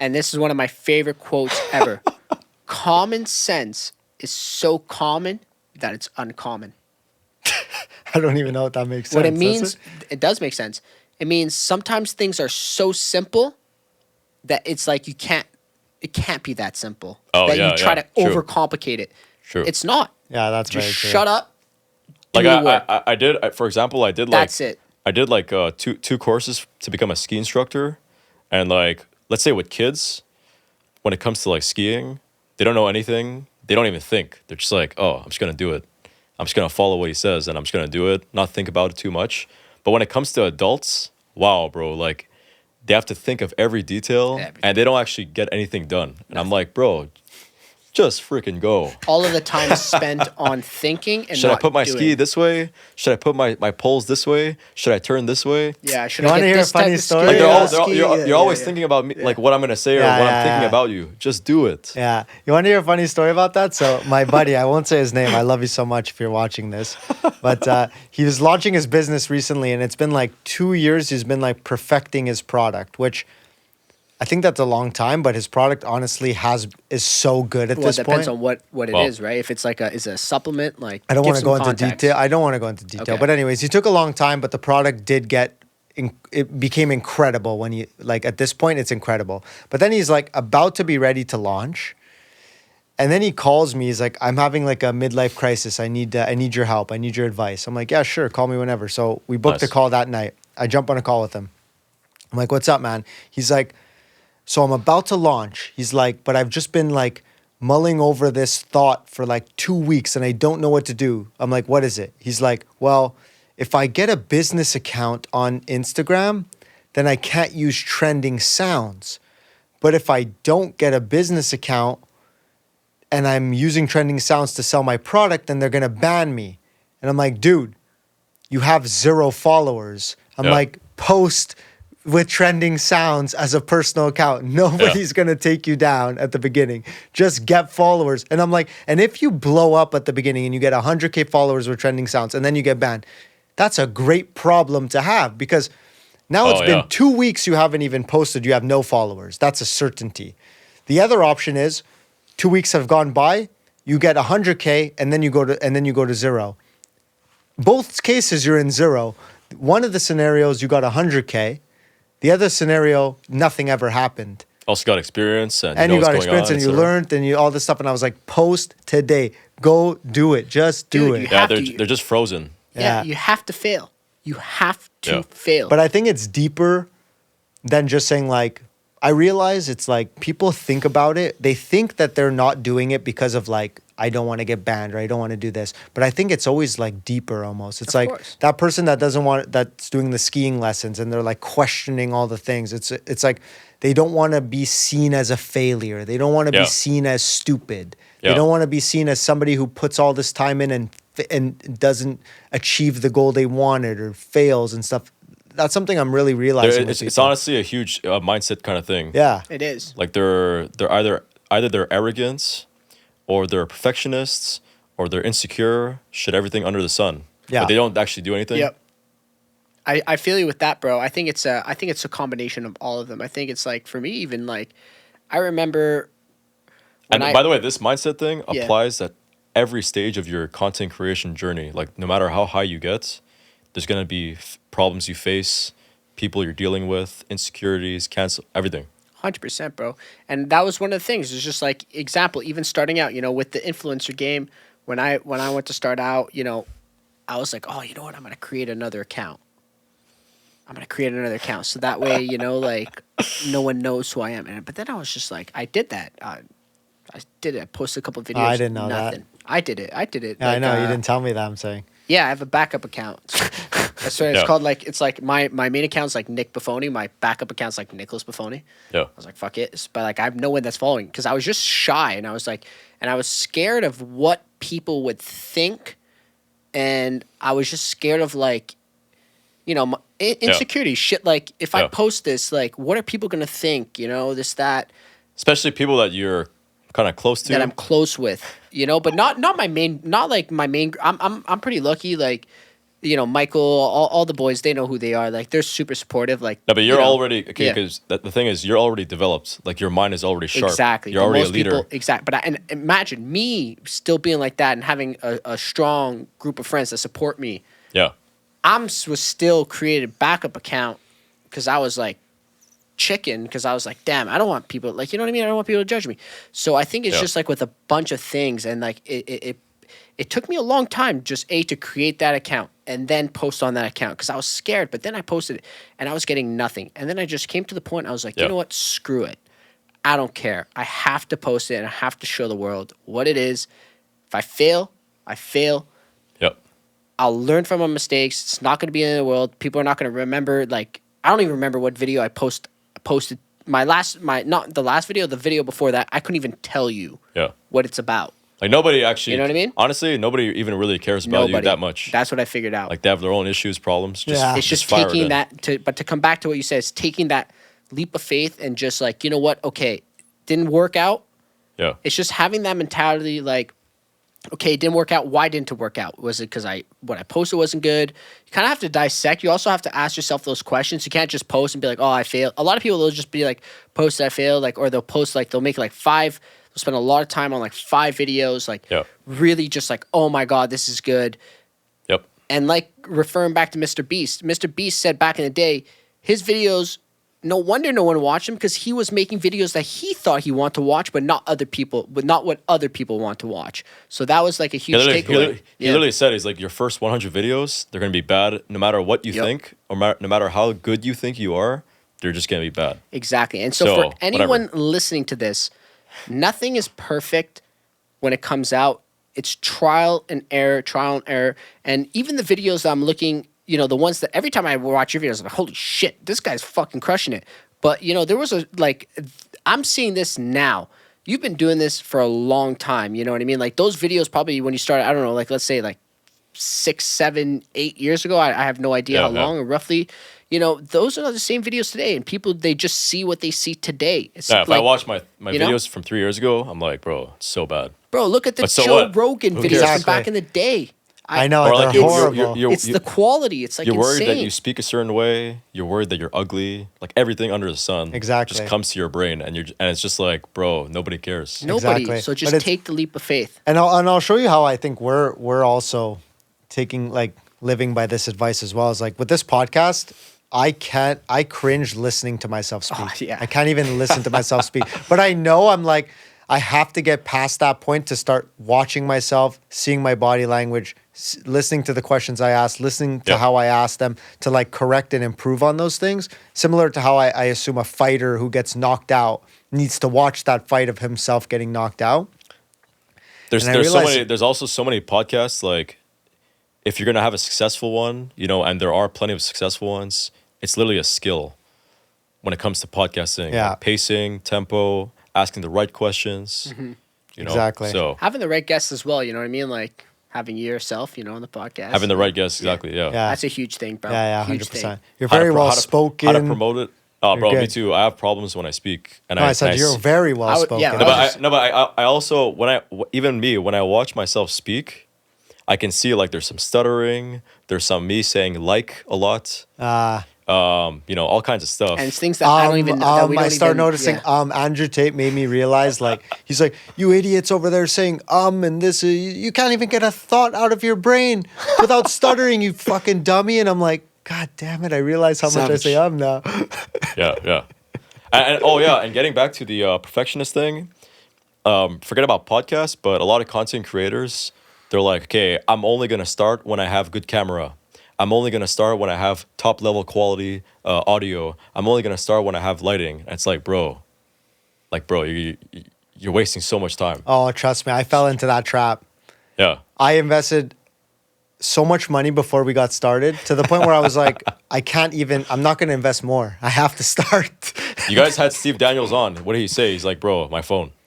And this is one of my favorite quotes ever. Common sense is so common that it's uncommon. I don't even know what that makes sense. What it means, it does make sense. It means sometimes things are so simple that it's like it can't be that simple. Oh, that yeah, you try yeah. to True. overcomplicate it. True. It's not. Yeah, that's Just very true. shut up. Do Like the work. I did, for example, I did like That's it. I did like two courses to become a ski instructor, and like let's say with kids, when it comes to like skiing, they don't know anything. They don't even think. They're just like, oh, I'm just gonna do it. I'm just gonna follow what he says, and I'm just gonna do it. Not think about it too much. But when it comes to adults, wow, bro, like they have to think of every detail, Everything. and they don't actually get anything done. And I'm like, bro, just freaking go. All of the time spent on thinking and Should I not put my doing. ski this way? Should I put my poles this way? Should I turn this way? Yeah, should You I wanna get hear a this type funny of story? ski? Like Yeah, you're always thinking about me, like what I'm gonna say or Yeah, what I'm yeah, thinking yeah. about you. Just do it. Yeah. You want to hear a funny story about that? So my buddy, I won't say his name. I love you so much if you're watching this. But he was launching his business recently, and it's been like 2 years. He's been like perfecting his product, which I think that's a long time, but his product honestly is so good at Well, it this depends point. on what it Well- is, right? If it's like is a supplement, like I don't give want to some go into context. detail. I don't want to go into detail. Okay. But anyways, he took a long time, but the product did it became incredible when he like at this point it's incredible. But then he's like about to be ready to launch. And then he calls me. He's like, I'm having like a midlife crisis. I need your help. I need your advice. I'm like, yeah, sure. Call me whenever. So we booked a Nice. call that night. I jump on a call with him. I'm like, what's up, man? He's like, so I'm about to launch. He's like, but I've just been like mulling over this thought for like 2 weeks and I don't know what to do. I'm like, what is it? He's like, well, if I get a business account on Instagram, then I can't use trending sounds. But if I don't get a business account and I'm using trending sounds to sell my product, then they're going to ban me. And I'm like, dude, you have 0 followers. I'm Yeah. like, post with trending sounds as a personal account. Nobody's going to take you down at the beginning. Just get followers. And I'm like, and if you blow up at the beginning and you get 100K followers with trending sounds and then you get banned, that's a great problem to have because now it's Oh, been yeah. 2 weeks you haven't even posted. You have no followers. That's a certainty. The other option is 2 weeks have gone by, you get 100K and then you go to 0. Both cases you're in 0. One of the scenarios you got 100K. The other scenario, nothing ever happened. Also got experience and, And you you know got what's going experience on, and you etc. learned and you all this stuff. And I was like, post today. Go do it. Just do Dude, it. you Yeah, have they're to- just frozen. Yeah, Yeah. you have to fail. You have to Yeah. fail. But I think it's deeper than just saying like, I realize it's like people think about it. They think that they're not doing it because of like, I don't want to get banned or I don't want to do this. But I think it's always like deeper almost. It's Of like course. that person that doesn't want, that's doing the skiing lessons and they're like questioning all the things. It's like they don't want to be seen as a failure. They don't want to Yeah. be seen as stupid. They Yeah. don't want to be seen as somebody who puts all this time in and doesn't achieve the goal they wanted or fails and stuff. That's something I'm really realizing. with It's people. honestly a huge mindset kind of thing. Yeah. it is. Like they're either they're arrogant, or they're perfectionists, or they're insecure. Shit, everything under the sun. Yeah. But they don't actually do anything. Yep. I feel you with that, bro. I think it's a combination of all of them. I think it's like for me, even like I remember. And when by the way, this mindset thing Yeah. applies at every stage of your content creation journey. Like no matter how high you get, there's gonna be problems you face, people you're dealing with, insecurities, cancel everything. 100%, bro. And that was one of the things. It's just like example, even starting out, with the influencer game. When I went to start out, I was like, oh, you know what? I'm gonna create another account. So that way, like no one knows who I am. But then I was just like, I did that. I did it. I posted a couple of videos. I didn't know that. nothing. I did it. Yeah, I know. You didn't tell me that. I'm saying. Yeah, I have a backup account. That's what it's Yeah. called. Like it's like my main account's like Nick Buffoni. My backup account's like Nicholas Buffoni. Yeah. I was like, fuck it. But like I have no one that's following because I was just shy and I was like, and I was scared of what people would think, and I was just scared of like, insecurity shit. Like if I Yeah. post this, like what are people gonna think? This that Especially people that you're kind of close to. that I'm close with. But not my main. Not like my main. I'm pretty lucky. Like Michael, all the boys, they know who they are. Like they're super supportive. Like No, but you're already okay yeah. because the thing is, you're already developed. Like your mind is already sharp. Exactly. You're But already a most leader. people, exactly. But and imagine me still being like that and having a strong group of friends that support me. Yeah. Was still created a backup account because I was like chicken because I was like, damn, I don't want people like, you know what I mean? I don't want people to judge me. So I think it's Yeah. just like with a bunch of things, and like it took me a long time just to create that account and then post on that account because I was scared. But then I posted it and I was getting nothing. And then I just came to the point I was like, you Yeah. know what? Screw it. I don't care. I have to post it and I have to show the world what it is. If I fail, I fail. Yep. I'll learn from my mistakes. It's not going to be in the world. People are not going to remember. Like I don't even remember what video I posted. Not the last video, the video before that. I couldn't even tell you Yeah. what it's about. Like nobody actually. You know what I mean? Honestly, nobody even really cares about you Nobody. that much. That's what I figured out. Like they have their own issues, problems. Just, Yeah. It's just fire it taking in. that but to come back to what you said, it's taking that leap of faith and just like, you know what? Okay, didn't work out. Yeah. It's just having that mentality like, okay, it didn't work out. Why didn't it work out? Was it because what I posted wasn't good? You kind of have to dissect. You also have to ask yourself those questions. You can't just post and be like, oh, I failed. A lot of people, they'll just be like, post I failed, like, or they'll post like, they'll make like they'll spend a lot of time on like 5 videos, like Yeah. really just like, oh my God, this is good. Yep. And like referring back to Mr. Beast said back in the day, his videos, no wonder no one watched him because he was making videos that he thought he wanted to watch, but not what other people want to watch. So that was like a huge takeaway. He literally said, he's like, your first 100 videos, they're going to be bad no matter what you Yep. think, or no matter how good you think you are, they're just going to be bad. Exactly. And so, So, for anyone whatever. listening to this, nothing is perfect when it comes out. It's trial and error. And even the videos that I'm looking, the ones that every time I watch your videos, I'm like, holy shit, this guy's fucking crushing it. But, there was I'm seeing this now. You've been doing this for a long time. You know what I mean? Like those videos probably when you started, I don't know, like let's say like 6, 7, 8 years ago. I have no idea Yeah, how yeah. long or roughly. Those are the same videos today, and people they just see what they see today. It's Yeah, if I like, watch my you know? videos from 3 years ago, I'm like, bro, it's so bad. bro, look at the But so Joe what? Rogan Who videos cares? from Exactly. back in the day. I know Or they're like horrible. It's the quality. It's like you're worried insane. that you speak a certain way. You're worried that you're ugly. Like everything under the sun, Exactly. just comes to your brain, and it's just like, bro, nobody cares. Nobody. Exactly. So But just it's- take the leap of faith. And I'll show you how I think we're also taking like living by this advice as well. As like with this podcast, I cringe listening to myself speak. Oh, yeah. I can't even listen to myself speak. But I know I'm like I have to get past that point to start watching myself, seeing my body language, listening to the questions I ask, listening to Yeah. how I ask them to like correct and improve on those things. Similar to how I assume a fighter who gets knocked out needs to watch that fight of himself getting knocked out. There's And I there's so realize- many. There's also so many podcasts. Like, if you're gonna have a successful one, and there are plenty of successful ones, it's literally a skill when it comes to podcasting. Yeah. Like pacing, tempo, asking the right questions. Exactly. So Having the right guests as well. You know what I mean? Like having yourself, on the podcast. having the right guests, exactly. Yeah. Yeah. That's a huge thing, bro. Yeah, Huge 100%. thing. You're How to very pro- well how to- spoken. How to promote it? Oh, You're bro, me good. too. I have problems when I speak, and No, I said you're very well spoken. yeah, No, I but I also when I watch myself speak, I can see like there's some stuttering, there's some me saying like a lot, all kinds of stuff. And it's things that I don't even know. That we I don't start even, noticing. yeah. Andrew Tate made me realize, like, he's like, "You idiots over there saying and this, you can't even get a thought out of your brain without stuttering, you fucking dummy." And I'm like, "God damn it!" I realize how much I Savage. say now. Yeah. And getting back to the perfectionist thing, forget about podcasts, but a lot of content creators, they're like, okay, I'm only gonna start when I have good camera. I'm only gonna start when I have top level quality audio. I'm only gonna start when I have lighting. And it's like, bro, you're wasting so much time. Oh, trust me, I fell into that trap. Yeah. I invested so much money before we got started to the point where I was like, I'm not going to invest more. I have to start. You guys had Steve Daniels on. What did he say? He's like, bro, my phone.